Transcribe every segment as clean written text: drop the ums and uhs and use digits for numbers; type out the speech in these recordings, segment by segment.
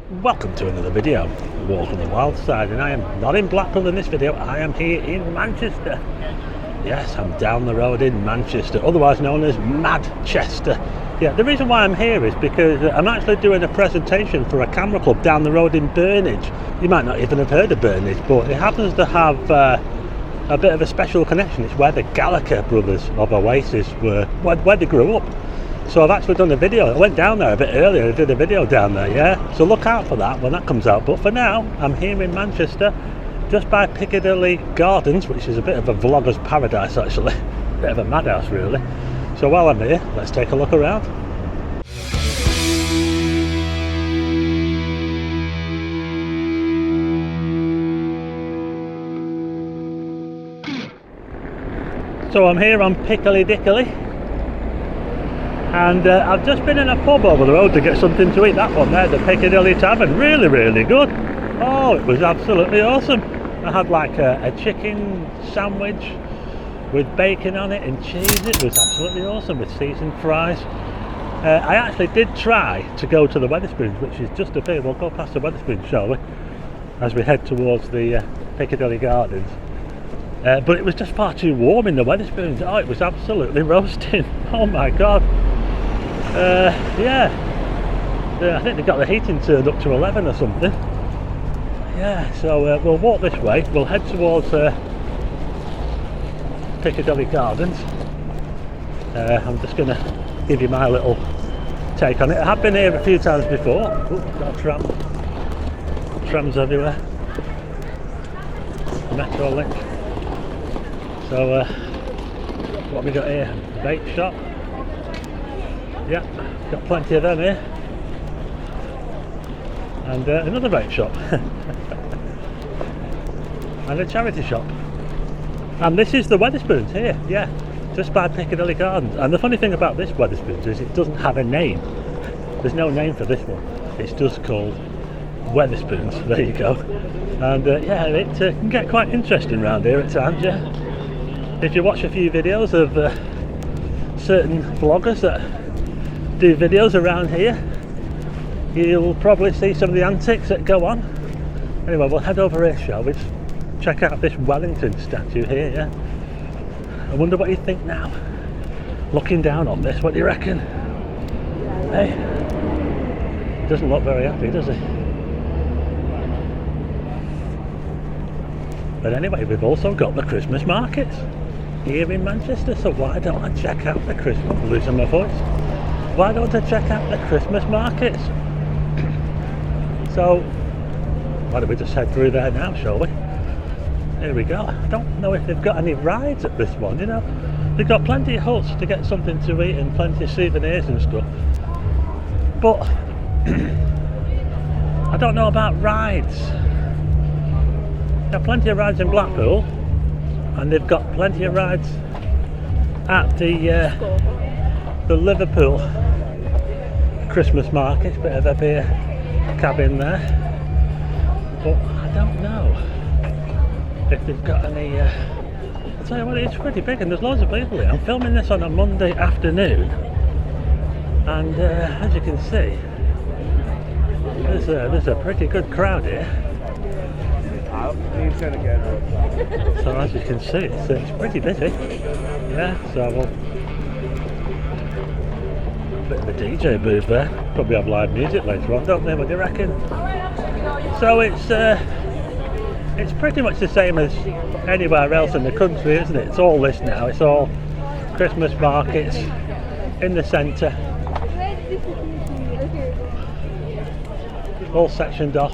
Welcome to another video, Walk on the Wild Side, and I am not in Blackpool in this video, I am here in Manchester. Yes, I'm down the road in Manchester, otherwise known as Madchester. Yeah, the reason why I'm here is because I'm actually doing a presentation for a camera club down the road in Burnage. You might not even have heard of Burnage, but it happens to have a bit of a special connection. It's where the Gallagher brothers of Oasis were, where they grew up. So I've actually done a video. I went down there a bit earlier and did a video down there, yeah? So look out for that when that comes out. But for now, I'm here in Manchester, just by Piccadilly Gardens, which is a bit of a vlogger's paradise actually. Bit of a madhouse really. So while I'm here, let's take a look around. So I'm here on Piccadilly. And I've just been in a pub over the road to get something to eat. That one there, the Piccadilly Tavern, really good. Oh, it was absolutely awesome. I had like a chicken sandwich with bacon on it and cheese. It was absolutely awesome with seasoned fries. I actually did try to go to the Wetherspoons, which is just a bit. We'll go past the Wetherspoons, shall we, as we head towards the Piccadilly Gardens. But it was just far too warm in the Wetherspoons. Oh, it was absolutely roasting. Oh my god. Yeah, I think they got the heating turned up to 11 or something. Yeah, so we'll walk this way. We'll head towards Piccadilly Gardens. I'm just going to give you my little take on it. I have been here a few times before. Ooh, got a tram. Trams everywhere. Metro link. So what have we got here? Bake shop. Yeah, got plenty of them here. And another bake shop. And a charity shop. And this is the Wetherspoons here, yeah, just by Piccadilly Gardens. And the funny thing about this Wetherspoons is it doesn't have a name. There's no name for this one. It's just called Wetherspoons. There you go. And yeah, it can get quite interesting around here at times, yeah. If you watch a few videos of certain vloggers that do videos around here, you'll probably see some of the antics that go on. Anyway, we'll head over here, shall we? Check out this Wellington statue here, yeah? I wonder what you think now. Looking down on this, what do you reckon? Hey? Doesn't look very happy, does he? But anyway, we've also got the Christmas markets here in Manchester, so why don't I check out the Christmas... I'm losing my voice. Why don't I check out the Christmas markets? So, why don't we just head through there now, shall we? Here we go. I don't know if they've got any rides at this one, you know. They've got plenty of huts to get something to eat and plenty of souvenirs and stuff. But, I don't know about rides. There are plenty of rides in Blackpool, and they've got plenty of rides at the Liverpool Christmas market. Bit of a beer cabin there, but I don't know if they've got any. I'll tell you what, it's pretty big, and there's loads of people here. I'm filming this on a Monday afternoon, and as you can see, there's a pretty good crowd here. So as you can see, it's pretty busy. Yeah, so we'll bit of a DJ booth there. Probably have live music later on, don't they? What do you reckon? So it's pretty much the same as anywhere else in the country, isn't it? It's all this now. It's all Christmas markets in the centre, all sectioned off.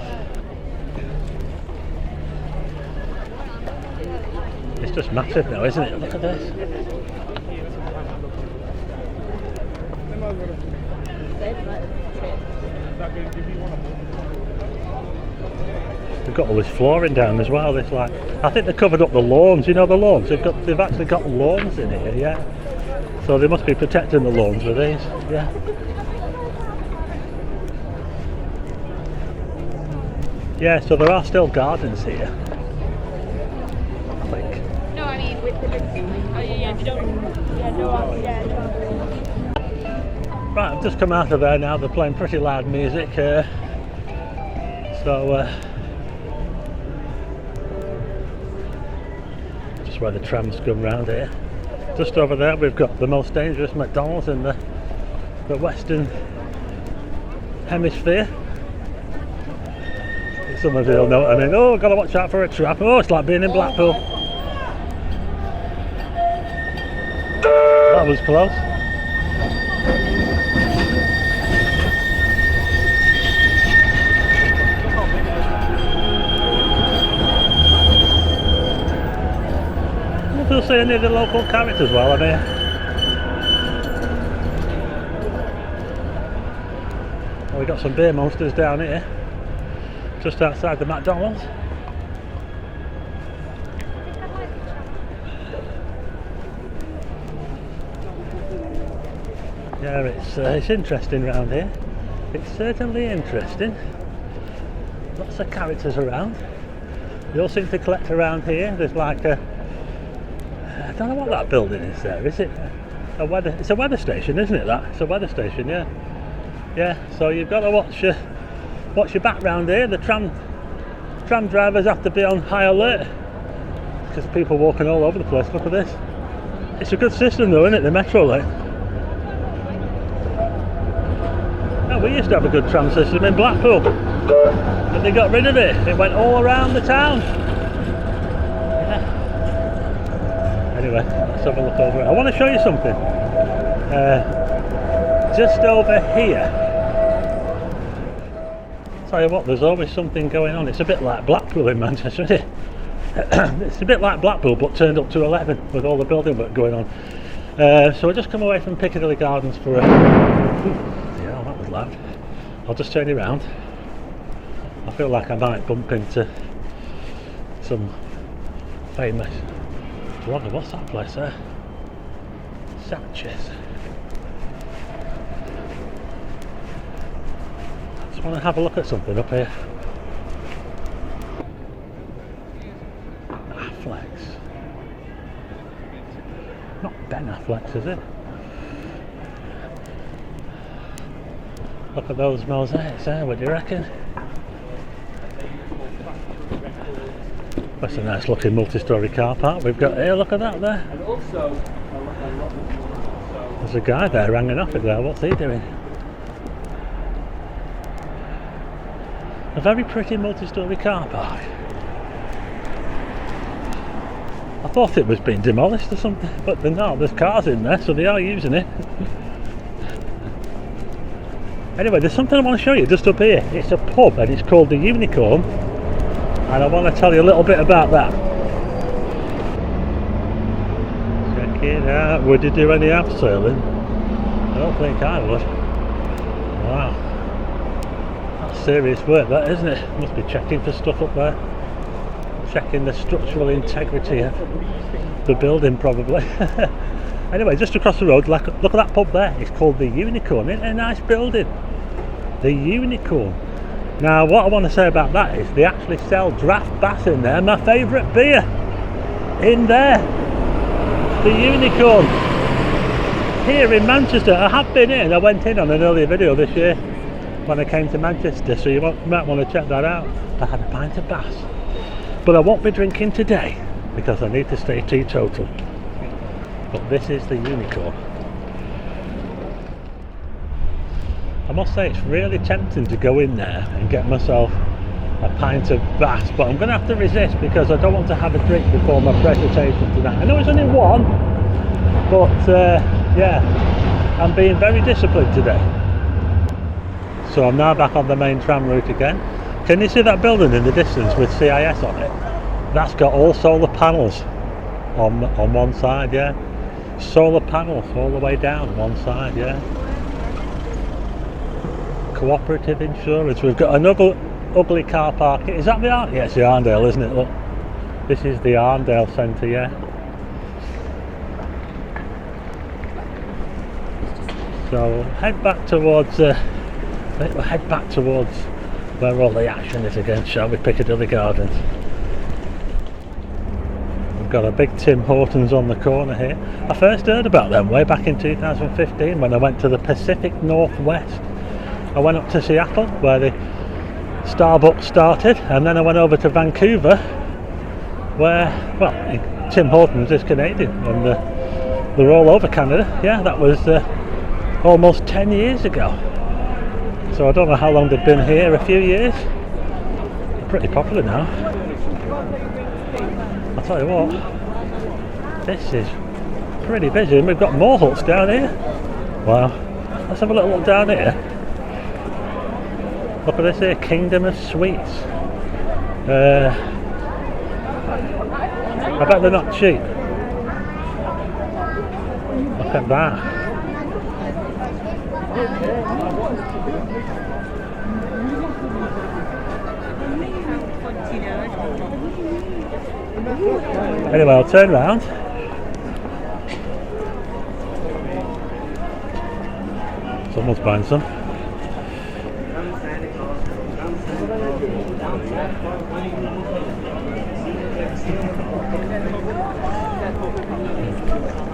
It's just massive now, isn't it? Look at this. They've got all this flooring down as well. It's like, I think they covered up the lawns. You know the lawns. They've actually got lawns in here, yeah. So they must be protecting the lawns with these, yeah. Yeah, so there are still gardens here. I think. No, I mean with the oh yeah, you don't. Yeah, no, yeah, no. Right, I've just come out of there now. They're playing pretty loud music. So just where the trams come round here. Just over there we've got the most dangerous McDonald's in the Western Hemisphere. Some of you will know what I mean. Oh, gotta watch out for a trap. Oh, it's like being in Blackpool. That was close. We'll see any of the local characters while I'm here. Oh, we got some beer monsters down here, just outside the McDonald's. Yeah, it's interesting round here. It's certainly interesting. Lots of characters around. They all seem to collect around here. There's like a, I don't know what that building is there. Is it a weather? It's a weather station, isn't it? That it's a weather station, yeah. Yeah. So you've got to watch your back round here. The tram drivers have to be on high alert because people walking all over the place. Look at this. It's a good system though, isn't it? The metro line. Oh, we used to have a good tram system in Blackpool, but they got rid of it. It went all around the town. Anyway, let's have a look over it. I want to show you something. Just over here. Tell you what, there's always something going on. It's a bit like Blackpool in Manchester, isn't it? It's a bit like Blackpool, but turned up to 11 with all the building work going on. So I just come away from Piccadilly Gardens for a... Yeah, that was loud. I'll just turn you around. I feel like I might bump into some famous... What's that place there? Sanchez. Just want to have a look at something up here. Affleck's. Not Ben Affleck's, is it? Look at those mosaics there, what do you reckon? That's a nice looking multi-storey car park we've got here, look at that there. And also, there's a guy there hanging off it there, what's he doing? A very pretty multi-storey car park. I thought it was being demolished or something, but no, there's cars in there, so they are using it. Anyway, there's something I want to show you just up here. It's a pub and it's called the Unicorn. And I want to tell you a little bit about that. Check it out. Would you do any abseiling? I don't think I would. Wow. That's serious work, that, isn't it? Must be checking for stuff up there. Checking the structural integrity of the building, probably. Anyway, just across the road, look at that pub there. It's called the Unicorn. Isn't it a nice building? The Unicorn. Now, what I want to say about that is they actually sell draft bass in there. My favourite beer in there, the Unicorn, here in Manchester. I have been in. I went in on an earlier video this year when I came to Manchester, so you might want to check that out. I had a pint of bass, but I won't be drinking today because I need to stay teetotal. But this is the Unicorn. I must say it's really tempting to go in there and get myself a pint of bass, but I'm going to have to resist because I don't want to have a drink before my presentation tonight. I know it's only one, but yeah, I'm being very disciplined today. So I'm now back on the main tram route again. Can you see that building in the distance with CIS on it? That's got all solar panels on one side, yeah. Solar panels all the way down one side, yeah. Cooperative insurance. We've got another ugly car park. Is that the Arndale? Yeah, it's the Arndale, isn't it? Look, this is the Arndale Centre, yeah. So head back towards where all the action is again, shall we? Piccadilly Gardens. We've got a big Tim Hortons on the corner here. I first heard about them way back in 2015 when I went to the Pacific Northwest. I went up to Seattle where they Starbucks started, and then I went over to Vancouver, where, well, Tim Hortons is Canadian, and they're all over Canada. Yeah, that was almost 10 years ago. So I don't know how long they've been here, a few years. Pretty popular now. I'll tell you what, this is pretty busy, and we've got more huts down here. Wow. Let's have a little look down here. Look at this here, Kingdom of Sweets. I bet they're not cheap. Look at that. Anyway, I'll turn round. Someone's buying some.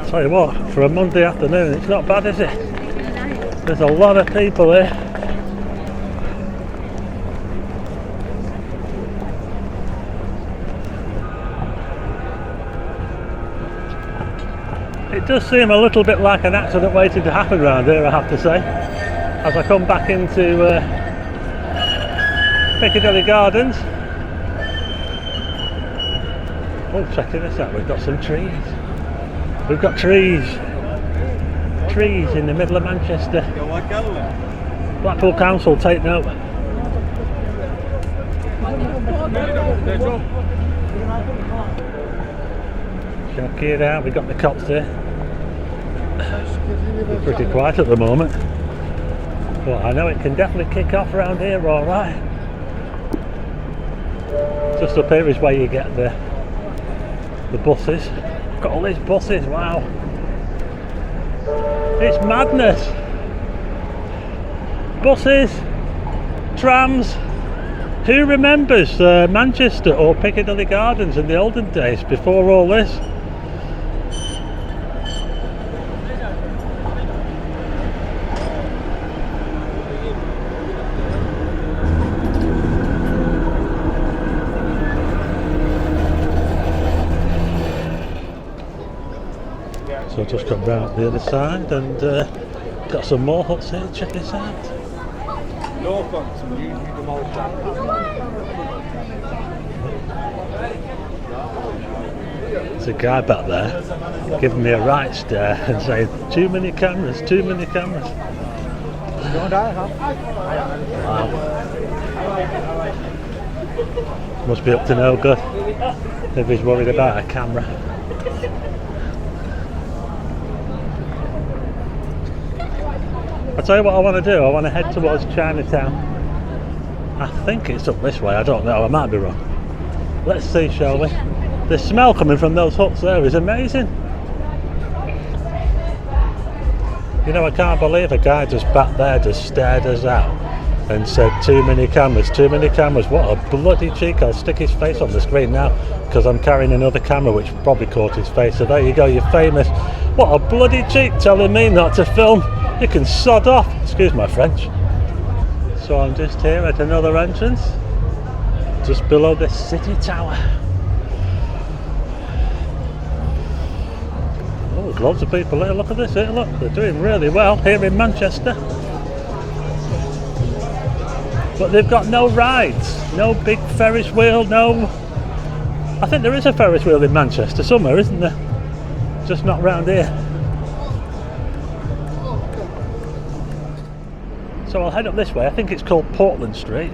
Tell you what, for a Monday afternoon, it's not bad, is it? There's a lot of people here. It does seem a little bit like an accident waiting to happen around here, I have to say. As I come back into Piccadilly Gardens. Oh, check this out, we've got some trees. We've got trees. Trees in the middle of Manchester. Blackpool Council, take note. Check it out, we've got the cops here. We're pretty quiet at the moment. But I know it can definitely kick off around here, alright. Just up here is where you get the buses. Got all these buses, wow. It's madness. Buses, trams. Who remembers Manchester or Piccadilly Gardens in the olden days before all this? So I've just come round the other side and got some more huts here, check this out. There's a guy back there giving me a right stare and saying, too many cameras, too many cameras. Wow. Must be up to no good if he's worried about a camera. I'll tell you what I want to do, I want to head towards Chinatown. I think it's up this way, I don't know, I might be wrong. Let's see, shall we? The smell coming from those huts there is amazing. You know, I can't believe a guy just back there just stared us out and said too many cameras, too many cameras. What a bloody cheek. I'll stick his face on the screen now because I'm carrying another camera which probably caught his face. So there you go, you're famous. What a bloody cheek telling me not to film. You can sod off, excuse my French. So I'm just here at another entrance, just below the city tower. Oh, there's loads of people here, look at this here, look, they're doing really well here in Manchester. But they've got no rides, no big Ferris wheel, no... I think there is a Ferris wheel in Manchester somewhere, isn't there? Just not round here. So I'll head up this way, I think it's called Portland Street,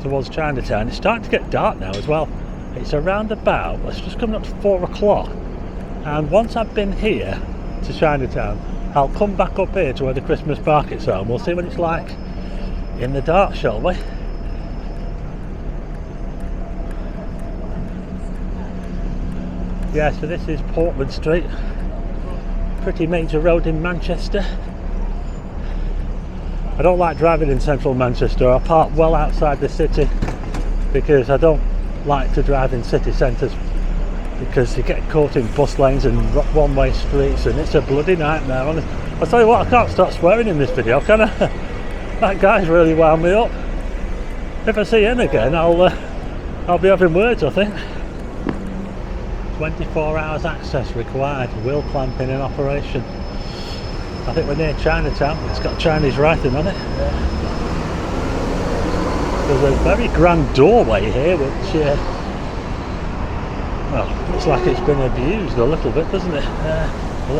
towards Chinatown. It's starting to get dark now as well. It's around about, it's just coming up to 4 o'clock. And once I've been here to Chinatown, I'll come back up here to where the Christmas markets are and we'll see what it's like in the dark, shall we? Yeah, so this is Portland Street. Pretty major road in Manchester. I don't like driving in central Manchester. I park well outside the city because I don't like to drive in city centres because you get caught in bus lanes and one-way streets and it's a bloody nightmare. I'll tell you what, I can't start swearing in this video, can I? That guy's really wound me up. if I see him again, I'll be having words, I think. 24 hours access required, wheel clamping in operation. I think we're near Chinatown. It's got Chinese writing on it. There's a very grand doorway here which well, looks like it's been abused a little bit, doesn't it? A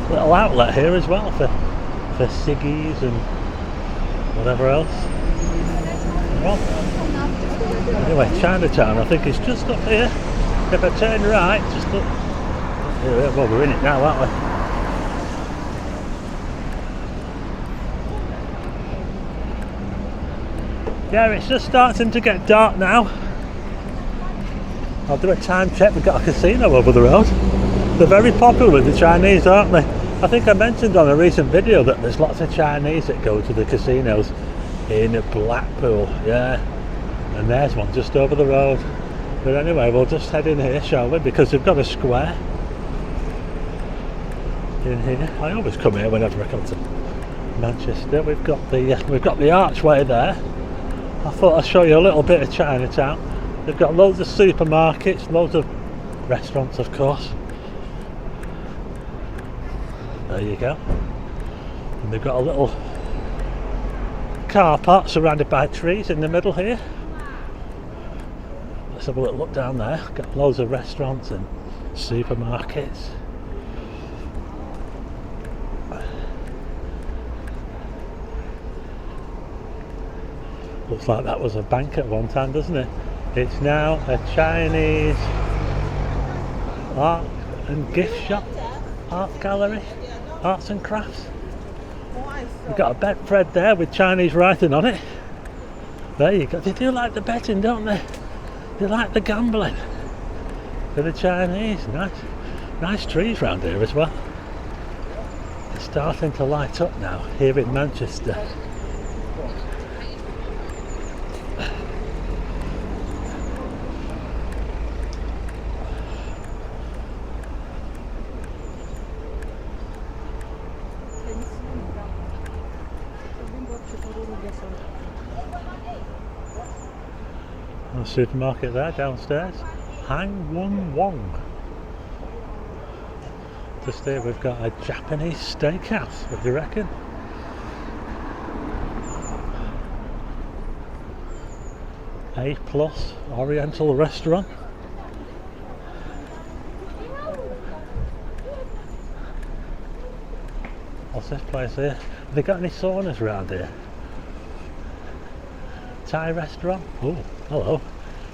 little outlet here as well for ciggies and whatever else. Well, anyway, Chinatown I think is just up here. If I turn right, just look. Well, we're in it now, aren't we? Yeah, it's just starting to get dark now. I'll do a time check. We've got a casino over the road. They're very popular with the Chinese, aren't they? I think I mentioned on a recent video that there's lots of Chinese that go to the casinos in Blackpool. Yeah, and there's one just over the road. But anyway, we'll just head in here, shall we? Because we've got a square in here. I always come here whenever I come to Manchester. We've got the archway there. I thought I'd show you a little bit of Chinatown. They've got loads of supermarkets, loads of restaurants, of course. There you go. And they've got a little car park surrounded by trees in the middle here. Let's have a little look down there. Got loads of restaurants and supermarkets. Looks like that was a bank at one time, doesn't it? It's now a Chinese art and gift shop, art gallery, arts and crafts. We've got a bet thread there with Chinese writing on it. There you go. They do like the betting, don't they? They like the gambling. For the Chinese. Nice trees round here as well. It's starting to light up now here in Manchester. A supermarket there downstairs. Hang Won Wong. Just here we've got a Japanese steakhouse. What do you reckon? A+ Oriental restaurant. What's this place here? Have they got any saunas around here? Thai restaurant. Oh, hello.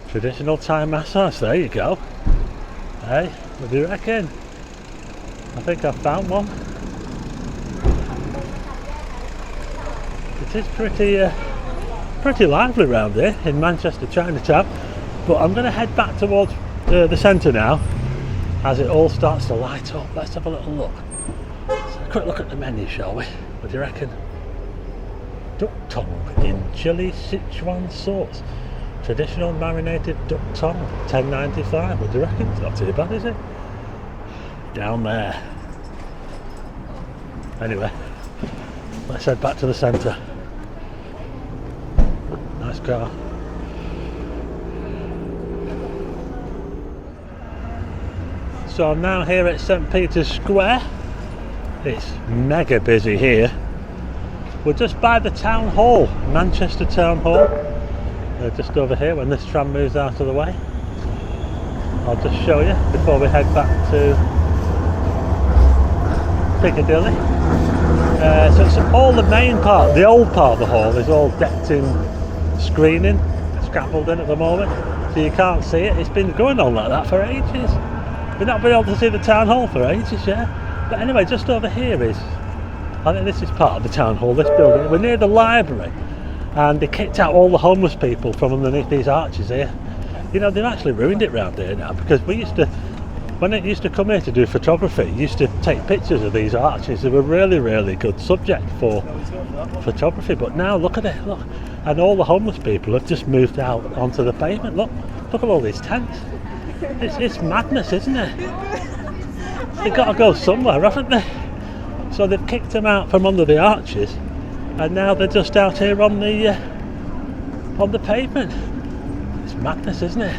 Traditional Thai massage. There you go. Hey, what do you reckon? I think I've found one. It is pretty lively around here in Manchester, Chinatown. But I'm going to head back towards the centre now, as it all starts to light up. Let's have a little look. Let's have a quick look at the menu, shall we? What do you reckon? Duck tongue in chili Sichuan sauce. Traditional marinated duck tongue, $10.95. What do you reckon? It's not too bad, is it? Down there. Anyway, let's head back to the centre. Nice car. So I'm now here at St Peter's Square. It's mega busy here. We're just by the Town Hall, Manchester Town Hall. Just over here when this tram moves out of the way. I'll just show you before we head back to Piccadilly. So it's all the main part, the old part of the hall is all decked in screening, scaffolding at the moment. So you can't see it. It's been going on like that for ages. We've not been able to see the Town Hall for ages, yeah. But anyway, just over here is, I think this is part of the Town Hall, this building. We're near the library, and they kicked out all the homeless people from underneath these arches here. You know, they've actually ruined it round here now, because we used to, when it used to come here to do photography, used to take pictures of these arches. They were really, really good subject for photography. But now look at it, look. And all the homeless people have just moved out onto the pavement. Look at all these tents. It's madness, isn't it? They've got to go somewhere, haven't they? So they've kicked them out from under the arches, and now they're just out here on the on the pavement. It's madness, isn't it?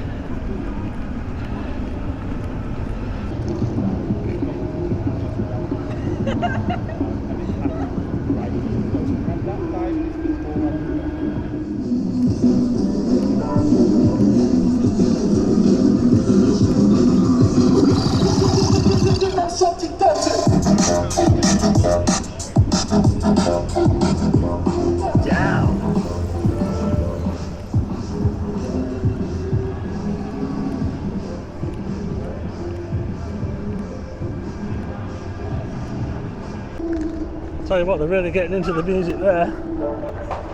Tell you what, they're really getting into the music there.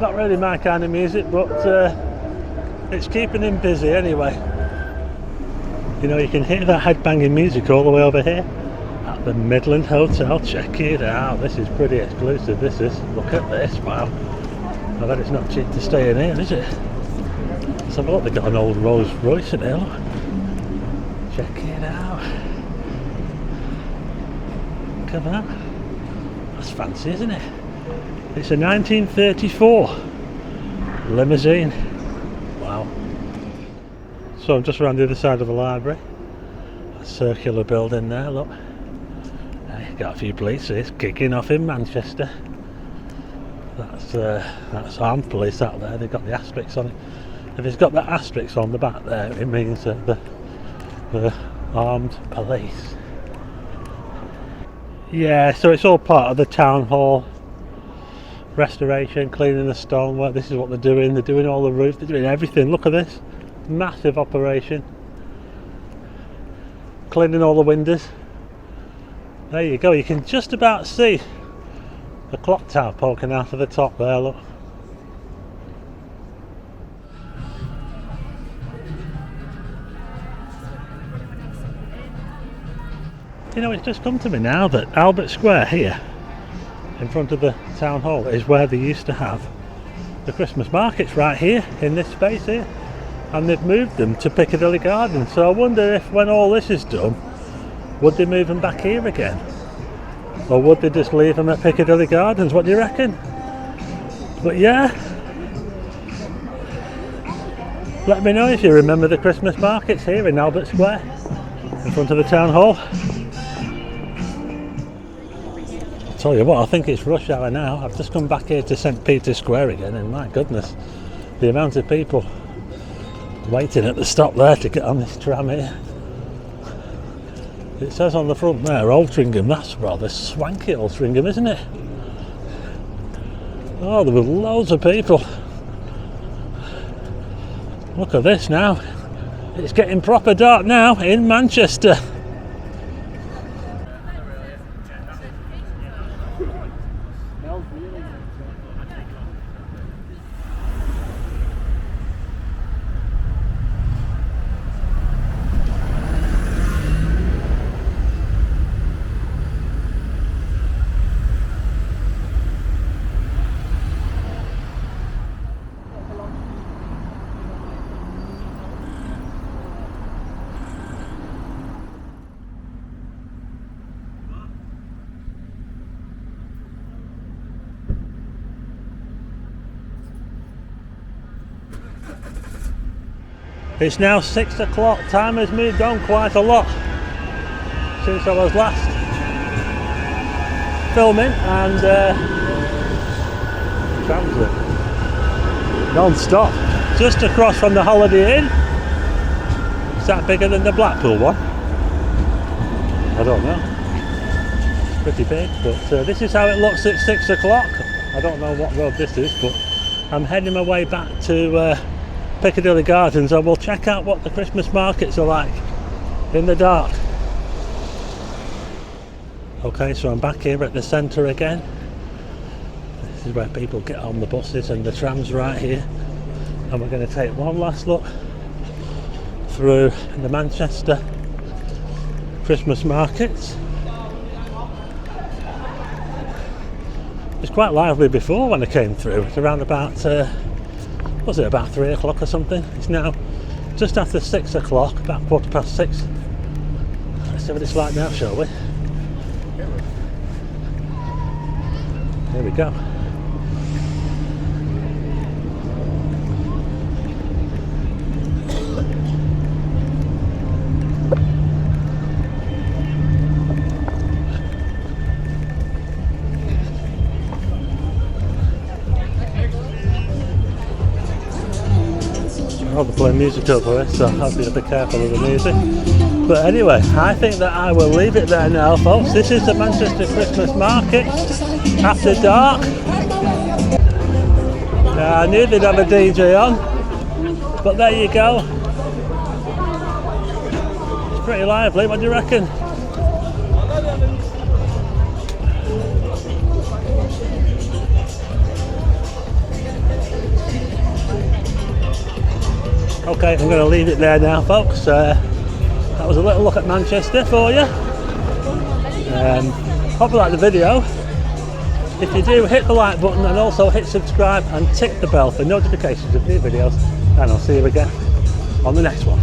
Not really my kind of music, but it's keeping him busy anyway. You know, you can hear that headbanging music all the way over here at the Midland Hotel. Check it out. This is pretty exclusive. This is. Look at this. Wow. I bet it's not cheap to stay in here, is it? Let's have a look. They've got an old Rolls Royce in here. Look. Check it out. Look at that. That's fancy, isn't it? It's a 1934 limousine. Wow. So I'm just around the other side of the library. A circular building there, look. Got a few police kicking off in Manchester. That's armed police out there. They've got the asterisks on it. If it's got that asterisk on the back there, it means that the armed police. Yeah, so it's all part of the town hall restoration, cleaning the stonework. This is what they're doing. They're doing all the roof. They're doing everything. Look at this massive operation. Cleaning all the windows. There you go. You can just about see the clock tower poking out of the top there. Look. You know, it's just come to me now that Albert Square here in front of the town hall is where they used to have the Christmas markets, right here in this space here, and they've moved them to Piccadilly Gardens. So I wonder if when all this is done, would they move them back here again, or would they just leave them at Piccadilly Gardens? What do you reckon? But yeah, let me know if you remember the Christmas markets here in Albert Square in front of the town hall. Tell you what, I think it's rush hour now. I've just come back here to St Peter's Square again, and my goodness, the amount of people waiting at the stop there to get on this tram here. It says on the front there, Altrincham. That's rather swanky, Altrincham, isn't it? Oh, there were loads of people. Look at this now. It's getting proper dark now in Manchester. It's now 6 o'clock. Time has moved on quite a lot since I was last filming, and transit non-stop just across from the Holiday Inn. Is that bigger than the Blackpool one? I don't know. It's pretty big, but this is how it looks at 6 o'clock. I don't know what road this is, but I'm heading my way back to Piccadilly Gardens, and we'll check out what the Christmas markets are like in the dark. Okay, so I'm back here at the centre again. This is where people get on the buses and the trams, right here. And we're going to take one last look through the Manchester Christmas markets. It was quite lively before when I came through. It's around about was it about 3 o'clock or something? It's now just after 6 o'clock, about 6:15. Let's see what it's like now, shall we? Here we go. Oh, they're playing music over here, so I'll be a bit careful with the music. But anyway, I think that I will leave it there now, folks. This is the Manchester Christmas market after dark. Yeah, I knew they'd have a DJ on, but there you go. It's pretty lively, what do you reckon? Okay, I'm going to leave it there now, folks. That was a little look at Manchester for you. Hope you liked the video. If you do, hit the like button and also hit subscribe and tick the bell for notifications of new videos. And I'll see you again on the next one.